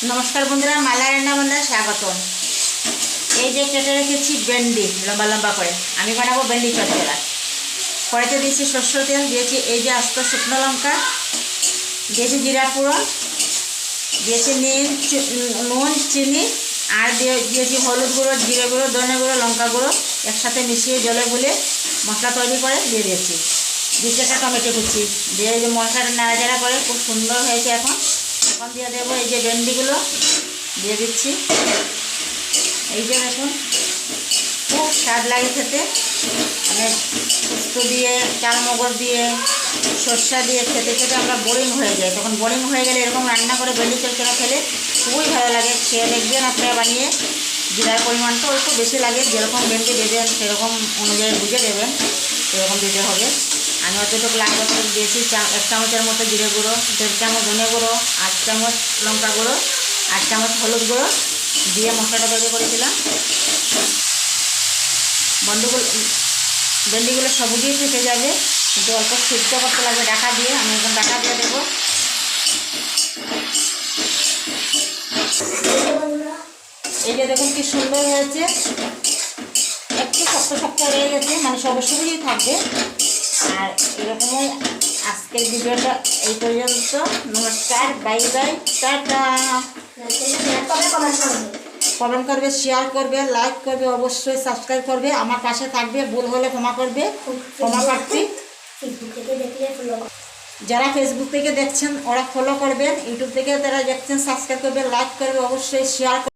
নমস্কার বন্ধুরা, মালা রান্না বান্নায় স্বাগতম। এই যে কেটে রেখেছি ভেন্ডি লম্বা লম্বা করে, আমি বানাবো ভেন্ডি চচ্চড়া। কড়াইতে দিয়েছি সরষের তেল, দিয়েছি এই যে আস্ত শুকনো লঙ্কা, দিয়েছি জিরা ফোড়ন, দিয়েছি নুন চিনি, আর দিয়েছি হলুদ গুঁড়ো, জিরে গুঁড়ো, ধনে গুঁড়ো, লঙ্কা গুঁড়ো একসাথে মিশিয়ে জলে গুলে মশলা তৈরি করে দিয়ে দিয়েছি। দিয়েছি একটা টমেটো কুচি, দিয়ে এই যে মশলাটা নাড়াচাড়া করে খুব সুন্দর হয়েছে। এখন দিয়ে দেবো এই যে ভেন্ডিগুলো দিয়ে দিচ্ছি। এই যে দেখুন, খুব স্বাদ লাগে খেতে। মানে পোস্ত দিয়ে, চাল মগজ দিয়ে, সর্ষা দিয়ে খেতে খেতে আমরা বোরিং হয়ে যাই। তখন বোরিং হয়ে গেলে এরকম রান্না করে ভেন্ডি চচ্চড়া খেলে খুবই ভালো লাগে। খেয়ে দেখবেন আপনারা বানিয়ে। জিরার পরিমাণটা একটু বেশি লাগে, যেরকম ভেন্ডি দেবেন সেরকম অনুযায়ী বুঝে দেবেন, সেরকম দিতে হবে। আমি অতটুকু লাগবে দিয়েছি 1 চামচের মতো জিরে গুঁড়ো, 1.5 চামচ ধনে গুঁড়ো, 8 চামচ লঙ্কা গুঁড়ো, 8 চামচ হলুদ গুঁড়ো দিয়ে মশলাটা তৈরি করেছিলাম। ভেন্ডিগুলো সবুজই থেকে যাবে, কিন্তু অল্প সিদ্ধ করতে লাগবে ঢাকা দিয়ে। আমি এখন ঢাকা দিয়ে দেবো। এই যে দেখুন কি সুন্দর হয়েছে। একটু শক্ত শক্ত হয়ে গেছে, মানে সবুজই থাকবে। আর এরকমই আজকের ভিডিওটা এই পর্যন্ত। নমস্কার, বাই বাই, টাটা। কমেন্ট করবে, শেয়ার করবে, লাইক করবে, অবশ্যই সাবস্ক্রাইব করবে, আমার পাশে থাকবে। ভুল হলে ক্ষমা করবে, ক্ষমা প্রার্থী। যারা ফেসবুক থেকে দেখছেন ওরা ফলো করবেন, ইউটিউব থেকে যারা দেখছেন সাবস্ক্রাইব করবে, লাইক করবে, অবশ্যই শেয়ার